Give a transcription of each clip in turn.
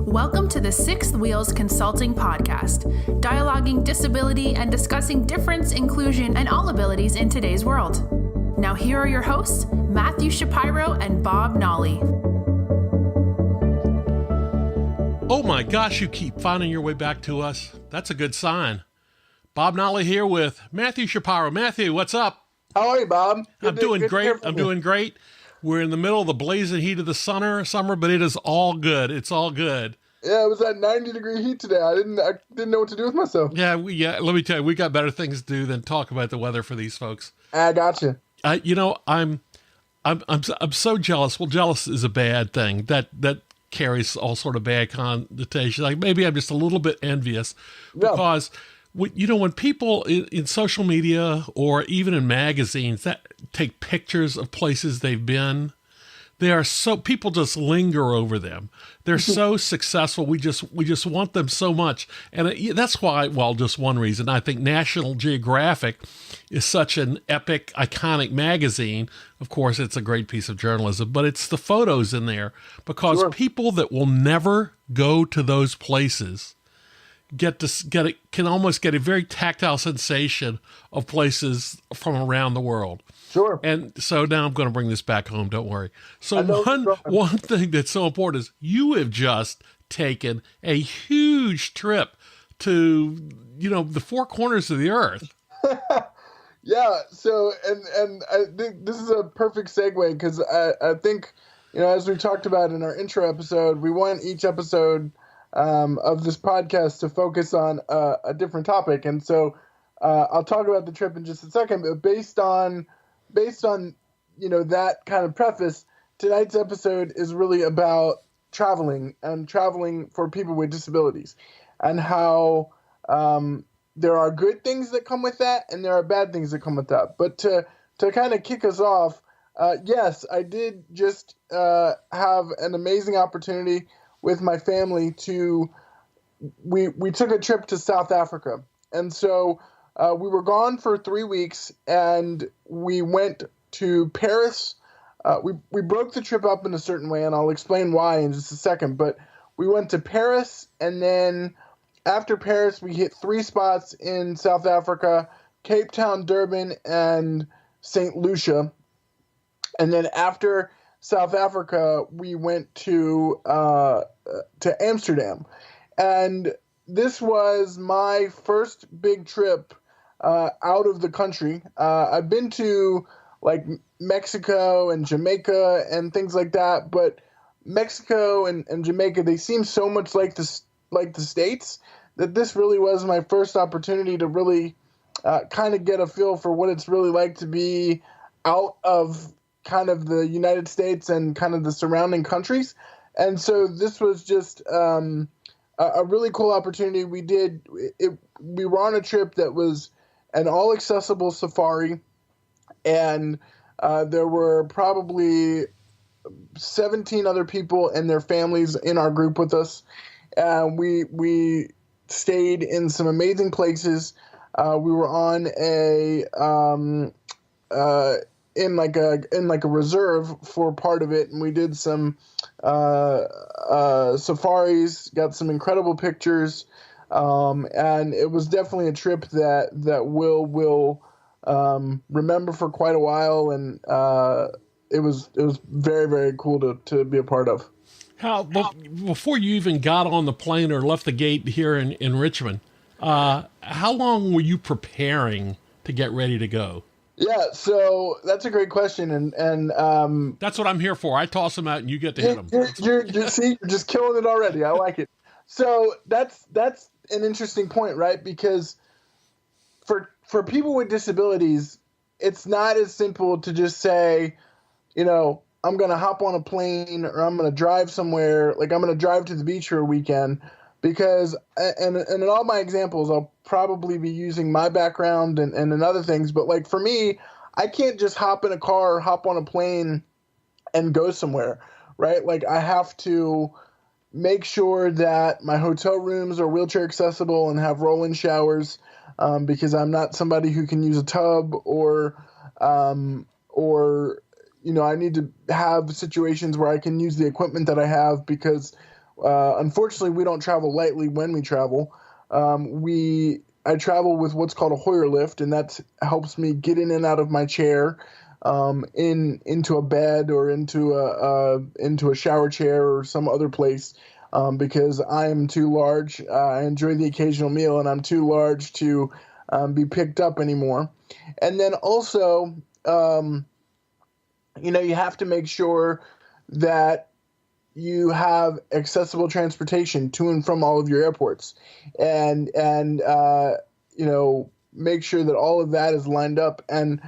Welcome to the Sixth Wheels Consulting Podcast, dialoguing disability and discussing difference, inclusion, and all abilities in today's world. Now here are your hosts, Matthew Shapiro and Bob Nolly. Oh my gosh, you keep finding your way back to us. That's a good sign. Bob Nolly here with Matthew Shapiro. Matthew, what's up? How are you, Bob? I'm doing great. Doing great. We're in the middle of the blazing heat of the summer, but it is all good. It's all good. Yeah, it was at 90-degree heat today. I didn't know what to do with myself. Yeah. Let me tell you, we got better things to do than talk about the weather for these folks. I gotcha. I'm so jealous. Well, jealous is a bad thing. That carries all sort of bad connotations. Like maybe I'm just a little bit envious because when people in social media or even in magazines that take pictures of places they've been, people just linger over them. They're so successful. We just want them so much. And that's why, just one reason, I think National Geographic is such an epic, iconic magazine. Of course, it's a great piece of journalism, but it's the photos in there because people that will never go to those places can almost get a very tactile sensation of places from around the world. Sure. And so now I'm going to bring this back home. Don't worry. So one thing that's so important is you have just taken a huge trip to, the four corners of the earth. Yeah. So, and I think this is a perfect segue because I think, as we talked about in our intro episode, we want each episode of this podcast to focus on a different topic. And so I'll talk about the trip in just a second, but based on that kind of preface, tonight's episode is really about traveling for people with disabilities and how there are good things that come with that and there are bad things that come with that. But to kind of kick us off, yes, I did just have an amazing opportunity with my family we took a trip to South Africa. And so we were gone for 3 weeks and we went to Paris. We broke the trip up in a certain way, and I'll explain why in just a second. But we went to Paris, and then after Paris, we hit 3 spots in South Africa: Cape Town, Durban, and St. Lucia. And then after South Africa, we went to Amsterdam. And this was my first big trip out of the country. I've been to like Mexico and Jamaica and things like that, but Mexico and Jamaica, they seem so much like the States that this really was my first opportunity to really kind of get a feel for what it's really like to be out of kind of the United States and kind of the surrounding countries. And so this was just a really cool opportunity. We were on a trip that was an all-accessible safari, and there were probably 17 other people and their families in our group with us. We stayed in some amazing places. We were on in like a reserve for part of it, and we did some safaris, got some incredible pictures, and it was definitely a trip that we'll remember for quite a while, and it was very, very cool to be a part of. Before you even got on the plane or left the gate here in Richmond, how long were you preparing to get ready to go? Yeah, so that's a great question, and that's what I'm here for. I toss them out, and you get to hit them. You're just killing it already. I like it. So that's an interesting point, right? Because for people with disabilities, it's not as simple to just say, I'm going to hop on a plane or I'm going to drive somewhere, like I'm going to drive to the beach for a weekend. Because, and in all my examples, I'll probably be using my background and in other things. But like for me, I can't just hop in a car, hop on a plane and go somewhere, right? Like I have to make sure that my hotel rooms are wheelchair accessible and have roll-in showers, because I'm not somebody who can use a tub or I need to have situations where I can use the equipment that I have, because Unfortunately, we don't travel lightly when we travel. I travel with what's called a Hoyer lift, and that helps me get in and out of my chair, into a bed or into a shower chair or some other place, because I am too large. I enjoy the occasional meal, and I'm too large to be picked up anymore. And then also, you have to make sure that you have accessible transportation to and from all of your airports, and make sure that all of that is lined up. And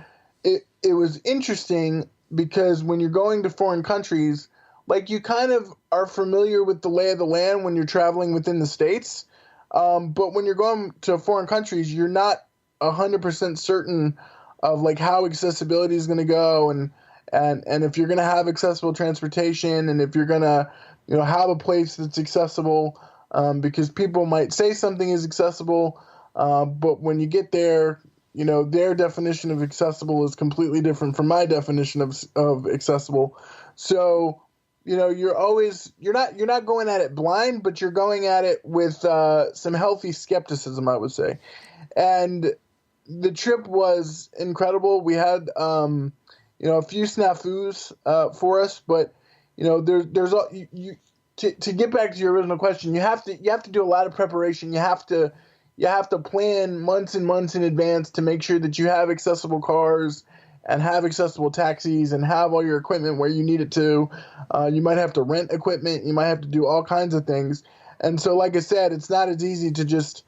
it was interesting because when you're going to foreign countries, like, you kind of are familiar with the lay of the land when you're traveling within the States. But when you're going to foreign countries, you're not 100% certain of like how accessibility is going to go, and if you're going to have accessible transportation, and if you're going to, have a place that's accessible, because people might say something is accessible, but when you get there, their definition of accessible is completely different from my definition of accessible. So, you're not going at it blind, but you're going at it with some healthy skepticism, I would say. And the trip was incredible. We had a few snafus for us, but there's to get back to your original question, you have to do a lot of preparation. You have to plan months and months in advance to make sure that you have accessible cars and have accessible taxis and have all your equipment where you need it to. You might have to rent equipment. You might have to do all kinds of things. And so, like I said, it's not as easy to just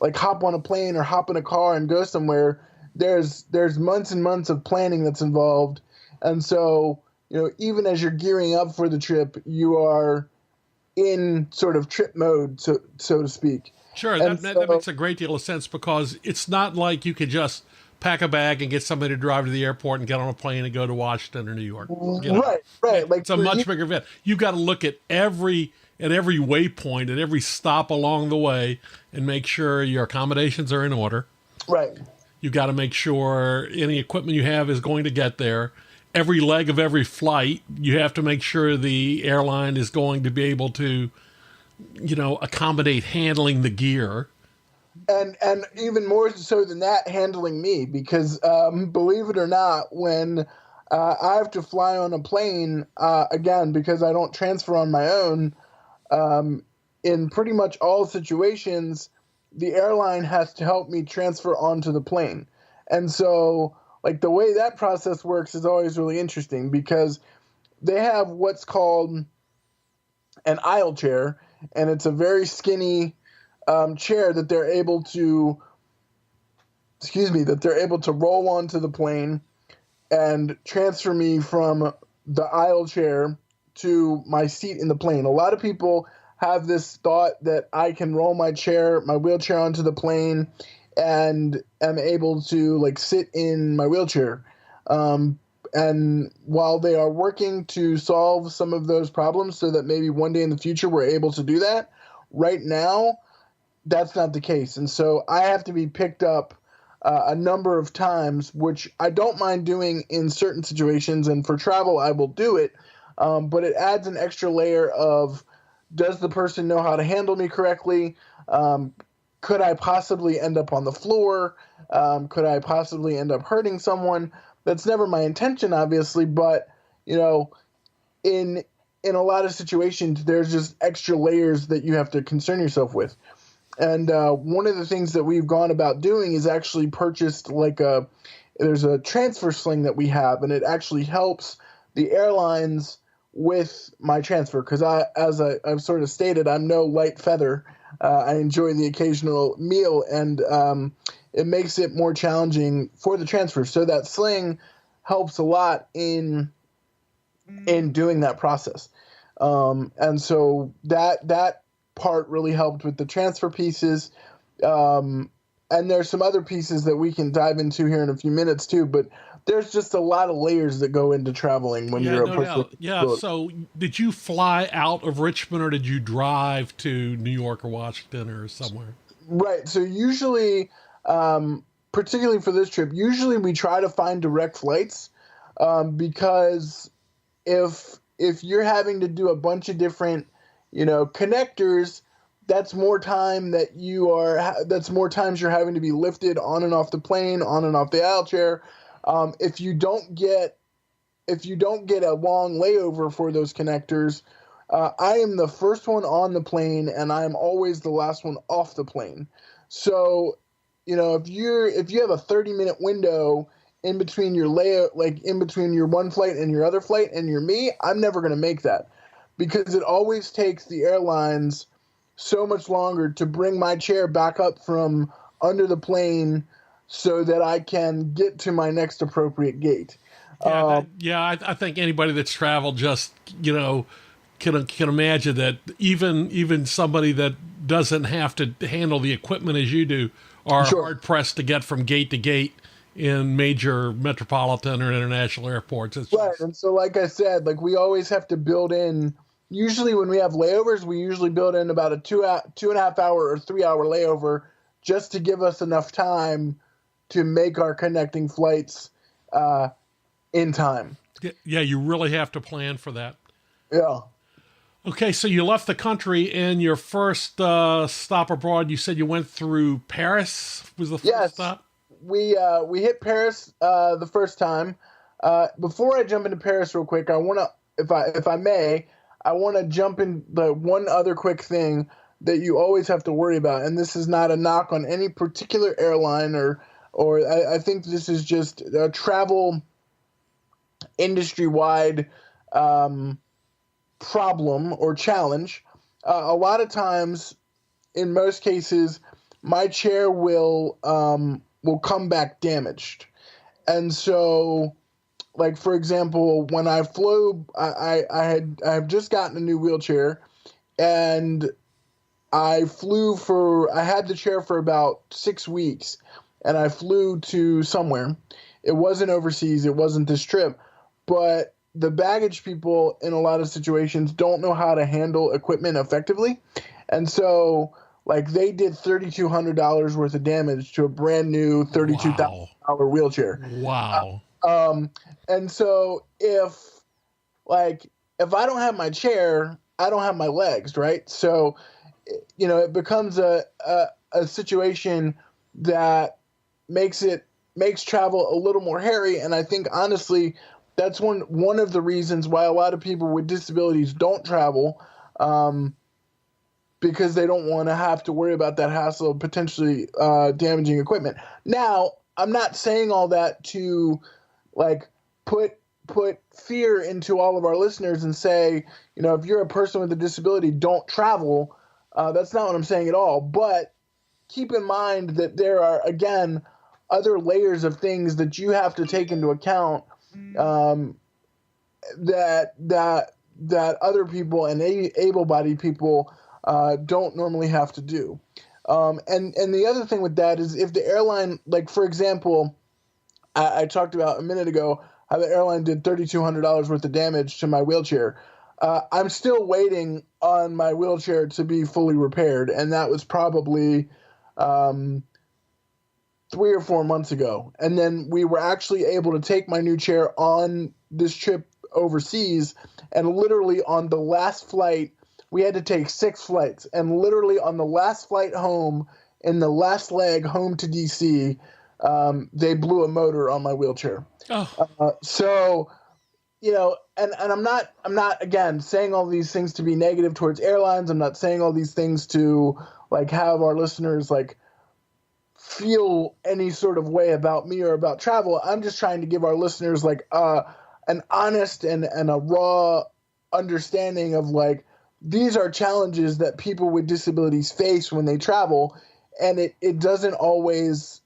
like hop on a plane or hop in a car and go somewhere. There's months and months of planning that's involved. And so, even as you're gearing up for the trip, you are in sort of trip mode, so to speak. Sure, that makes a great deal of sense, because it's not like you could just pack a bag and get somebody to drive to the airport and get on a plane and go to Washington or New York. Right. Like, it's a much bigger event. You've got to look at every waypoint, at every stop along the way, and make sure your accommodations are in order. Right. You've got to make sure any equipment you have is going to get there. Every leg of every flight, you have to make sure the airline is going to be able to, accommodate handling the gear. And even more so than that, handling me, because believe it or not, when I have to fly on a plane, again, because I don't transfer on my own, in pretty much all situations, the airline has to help me transfer onto the plane. And so, like, the way that process works is always really interesting, because they have what's called an aisle chair, and it's a very skinny chair that they're able to roll onto the plane and transfer me from the aisle chair to my seat in the plane. A lot of people have this thought that I can roll my wheelchair onto the plane and am able to like sit in my wheelchair. And while they are working to solve some of those problems so that maybe one day in the future we're able to do that, right now, that's not the case. And so I have to be picked up a number of times, which I don't mind doing in certain situations. And for travel, I will do it. But it adds an extra layer of, does the person know how to handle me correctly? Could I possibly end up on the floor? Could I possibly end up hurting someone? That's never my intention, obviously. But, in a lot of situations, there's just extra layers that you have to concern yourself with. And one of the things that we've gone about doing is actually purchased there's a transfer sling that we have, and it actually helps the airlines with my transfer, because I've sort of stated, I'm no light feather. I enjoy the occasional meal, and it makes it more challenging for the transfer. So that sling helps a lot in doing that process. And so that part really helped with the transfer pieces. And there's some other pieces that we can dive into here in a few minutes too, but there's just a lot of layers that go into traveling when you're a person. Yeah. So did you fly out of Richmond, or did you drive to New York or Washington or somewhere? Right. So usually, particularly for this trip, usually we try to find direct flights, because if you're having to do a bunch of different, Connectors, that's more time that's more times you're having to be lifted on and off the plane, on and off the aisle chair. If you don't get a long layover for those connectors, I am the first one on the plane and I'm always the last one off the plane. So, if you have a 30-minute window in between in between your one flight and your other flight and you're me, I'm never going to make that, because it always takes the airlines so much longer to bring my chair back up from under the so that I can get to my next appropriate gate. I think anybody that's traveled just, can imagine that even somebody that doesn't have to handle the equipment as you do are hard pressed to get from gate to gate in major metropolitan or international airports. Right. And so, like I said, we always have to build in, usually when we have layovers, we usually build in about a 2.5 hour or 3 hour layover just to give us enough time to make our connecting flights in time. Yeah, you really have to plan for that. Yeah. Okay, so you left the country, and your first stop abroad, you said you went through Paris, was the first stop? We hit Paris the first time. Before I jump into Paris real quick, I want to, if I may, I want to jump in the one other quick thing that you always have to worry about, and this is not a knock on any particular airline or I think this is just a travel industry-wide problem or challenge. A lot of times, in most cases, my chair will come back damaged. And so, for example, when I flew, I have just gotten a new wheelchair, and I had the chair for about 6 weeks, and I flew to somewhere. It wasn't overseas. It wasn't this trip, but the baggage people in a lot of situations don't know how to handle equipment effectively. And so, they did $3,200 worth of damage to a brand new $32,000 wheelchair. Wow. And so if I don't have my chair, I don't have my legs, right? So, it becomes a situation that makes travel a little more hairy. And I think, honestly, that's one of the reasons why a lot of people with disabilities don't travel, because they don't want to have to worry about that hassle of potentially damaging equipment. Now, I'm not saying all that to put fear into all of our listeners and say, if you're a person with a disability, don't travel. That's not what I'm saying at all. But keep in mind that there are, again, other layers of things that you have to take into account that other people and able-bodied people don't normally have to do. And the other thing with that is, if the airline, for example, I talked about a minute ago how the airline did $3,200 worth of damage to my wheelchair. I'm still waiting on my wheelchair to be fully repaired, and that was probably 3 or 4 months ago. And then we were actually able to take my new chair on this trip overseas, and literally on the last flight, we had to take 6 flights, and literally on the last flight home, in the last leg home to DC, they blew a motor on my wheelchair. So, and I'm not again saying all these things to be negative towards airlines. I'm not saying all these things to have our listeners feel any sort of way about me or about travel. I'm just trying to give our listeners an honest and a raw understanding of these are challenges that people with disabilities face when they travel, and it doesn't always,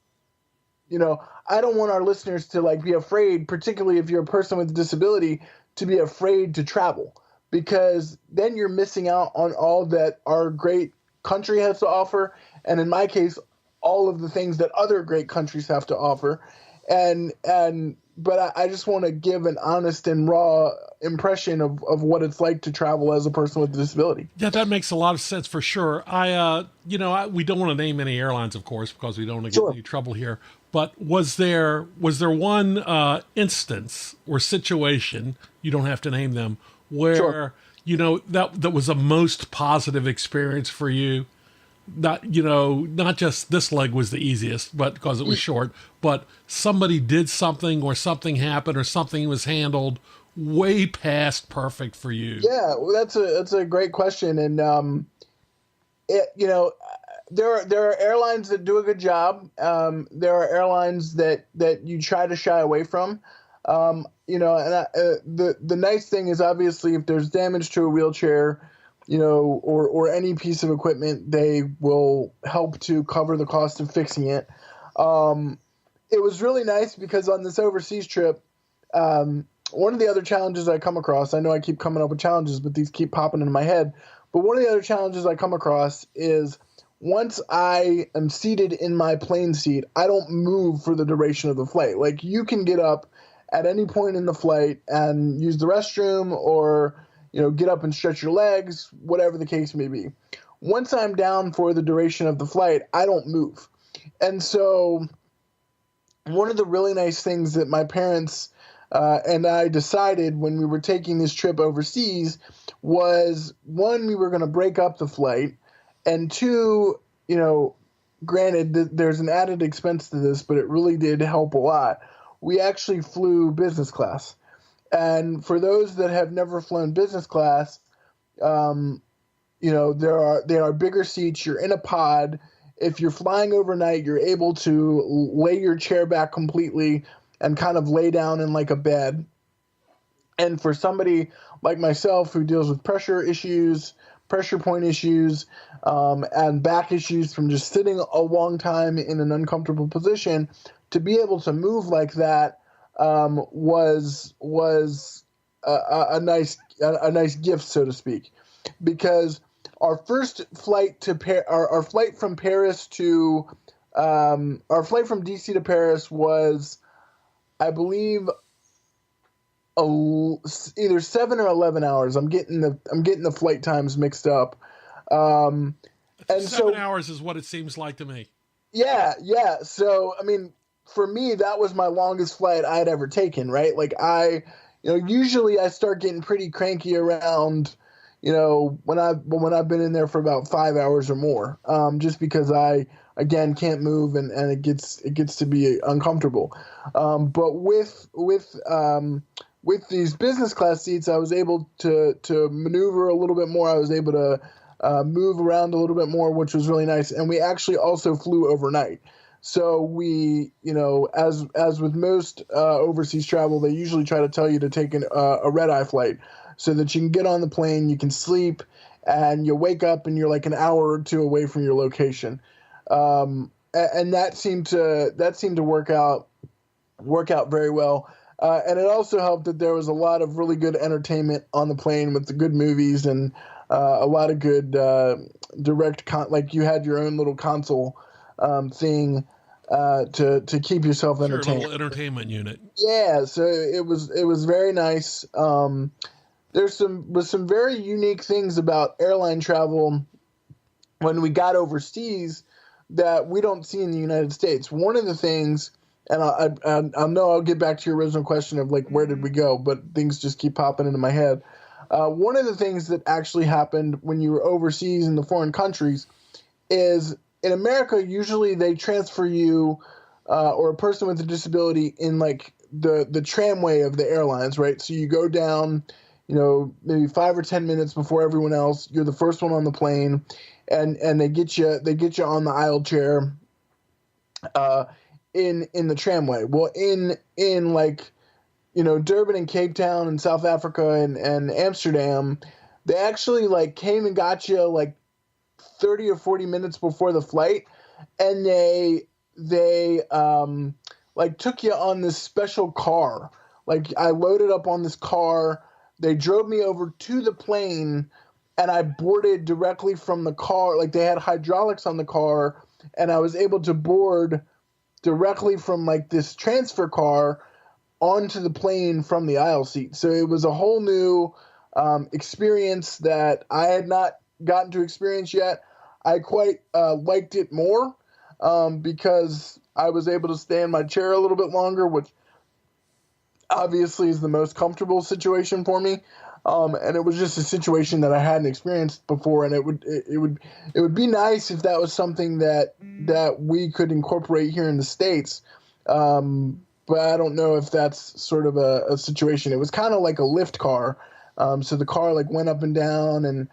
I don't want our listeners to be afraid, particularly if you're a person with a disability, to be afraid to travel, because then you're missing out on all that our great country has to offer, and in my case, all of the things that other great countries have to offer. But I just want to give an honest and raw impression of what it's like to travel as a person with a disability. Yeah, that makes a lot of sense for sure. We don't want to name any airlines, of course, because we don't want to get in any trouble here. But was there one instance or situation, you don't have to name them, where that was a most positive experience for you? Not just this leg was the easiest, but because it was short, but somebody did something or something happened or something was handled way past perfect for you. Yeah, well, that's a great question. And, there are airlines that do a good job. There are airlines that you try to shy away from. The nice thing is obviously if there's damage to a wheelchair, or any piece of equipment, they will help to cover the cost of fixing it. It was really nice because on this overseas trip, one of the other challenges I come across, I know I keep coming up with challenges, but these keep popping into my head. But one of the other challenges I come across is once I am seated in my plane seat, I don't move for the duration of the flight. Like you can get up at any point in the flight and use the restroom or get up and stretch your legs, whatever the case may be. Once I'm down for the duration of the flight, I don't move. And so one of the really nice things that my parents and I decided when we were taking this trip overseas was, one, we were going to break up the flight, and two, granted, there's an added expense to this, but it really did help a lot. We actually flew business class. And for those that have never flown business class, there are bigger seats. You're in a pod. If you're flying overnight, you're able to lay your chair back completely and kind of lay down in like a bed. And for somebody like myself who deals with pressure issues, pressure point issues, and back issues from just sitting a long time in an uncomfortable position, to be able to move like that was a nice gift, so to speak, because our first flight our flight from Paris to our flight from DC to Paris was, I believe, either 7 or 11 hours. I'm getting the flight times mixed up. And 7 hours is what it seems like to me. Yeah. So, I mean, for me, that was my longest flight I had ever taken, right? Like usually I start getting pretty cranky around, when I've been in there for about 5 hours or more, just because I, again, can't move and it gets to be uncomfortable. But with these business class seats, I was able to maneuver a little bit more. I was able to move around a little bit more, which was really nice. And we actually also flew overnight. So we, as with most overseas travel, they usually try to tell you to take a red-eye flight so that you can get on the plane, you can sleep, and you wake up and you're like an hour or two away from your location. And that seemed to work out very well. And it also helped that there was a lot of really good entertainment on the plane with the good movies and a lot of good like you had your own little console thing to keep yourself entertained. Sure, a little entertainment unit. Yeah, so it was very nice. There's some very unique things about airline travel when we got overseas that we don't see in the United States. One of the things, and I know I'll get back to your original question of like where did we go, but things just keep popping into my head. One of the things that actually happened when you were overseas in the foreign countries is, in America, usually they transfer you or a person with a disability in like the tramway of the airlines, right? So you go down, maybe 5 or 10 minutes before everyone else. You're the first one on the plane, and they get you on the aisle chair in the tramway. Well, in like Durban and Cape Town and South Africa and Amsterdam, they actually like came and got you like 30 or 40 minutes before the flight, and they like took you on this special car. Like I loaded up on this car, they drove me over to the plane, and I boarded directly from the car. Like they had hydraulics on the car, and I was able to board directly from like this transfer car onto the plane from the aisle seat. So it was a whole new experience that I had not gotten to experience yet. I quite liked it more because I was able to stay in my chair a little bit longer, which obviously is the most comfortable situation for me. And it was just a situation that I hadn't experienced before, and it would be nice if that was something that we could incorporate here in the States. But I don't know if that's sort of a situation. It was kind of like a lift car. So the car like went up and down and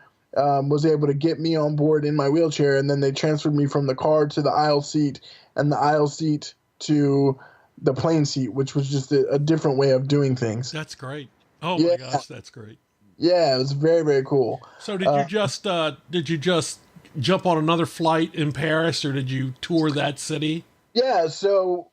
was able to get me on board in my wheelchair, and then they transferred me from the car to the aisle seat and the aisle seat to the plane seat, which was just a different way of doing things. That's great. Oh my gosh, that's great. Yeah, it was very, very cool. So did you just jump on another flight in Paris, or did you tour that city? Yeah, so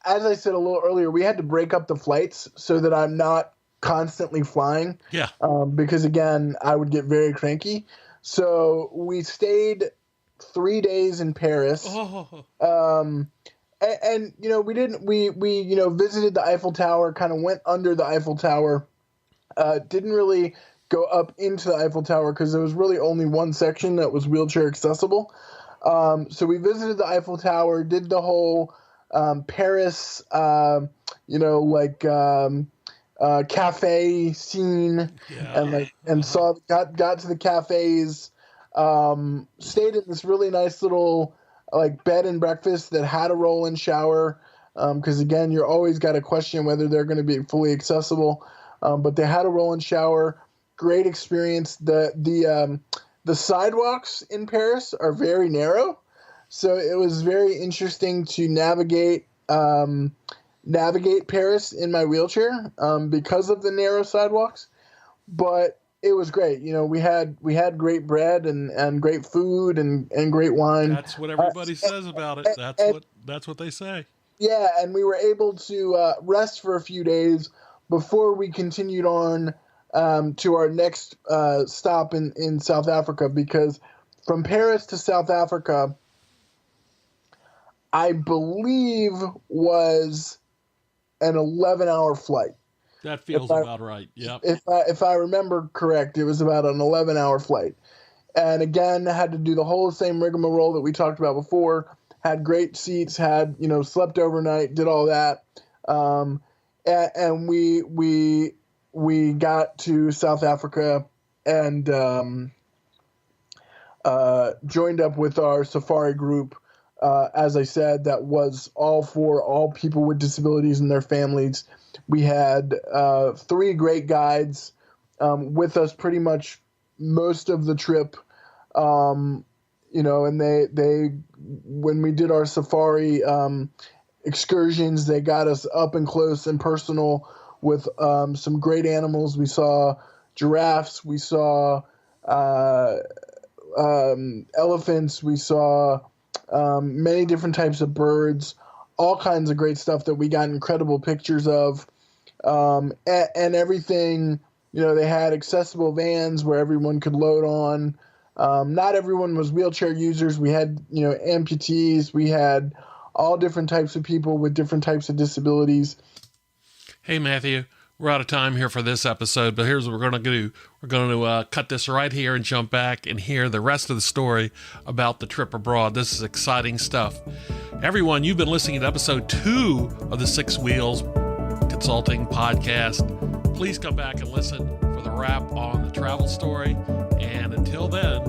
as I said a little earlier, we had to break up the flights so that I'm not constantly flying. Yeah. Because again, I would get very cranky. So we stayed 3 days in Paris. Oh. And you know, we visited the Eiffel Tower, kind of went under the Eiffel Tower. Didn't really go up into the Eiffel Tower because there was really only one section that was wheelchair accessible. So we visited the Eiffel Tower, did the whole Paris, cafe scene, and got to the cafes. Stayed in this really nice little like bed and breakfast that had a roll-in shower. Because again, you're always got to question whether they're going to be fully accessible. But they had a roll-in shower. Great experience. The sidewalks in Paris are very narrow, so it was very interesting to navigate Paris in my wheelchair because of the narrow sidewalks. But it was great. You know, we had great bread and great food and great wine. That's what everybody says about it. That's what they say. Yeah, and we were able to rest for a few days before we continued on to our next stop in South Africa, because from Paris to South Africa, I believe was an 11-hour flight. That feels about right. Yep. If I remember correct, it was about an 11-hour flight. And again, had to do the whole same rigmarole that we talked about before. Had great seats, slept overnight, did all that. And we got to South Africa and joined up with our safari group. As I said, that was all for all people with disabilities and their families. We had 3 great guides with us pretty much most of the trip. And they when we did our safari excursions, they got us up and close and personal with some great animals. We saw giraffes, we saw elephants, we saw many different types of birds, all kinds of great stuff that we got incredible pictures of, and everything. They had accessible vans where everyone could load on. Not everyone was wheelchair users. We had, amputees. We had all different types of people with different types of disabilities. Hey, Matthew, we're out of time here for this episode, but here's what we're going to do. We're going to cut this right here and jump back and hear the rest of the story about the trip abroad. This is exciting stuff. Everyone, you've been listening to episode 2 of the Six Wheels Consulting Podcast. Please come back and listen for the wrap on the travel story. And until then,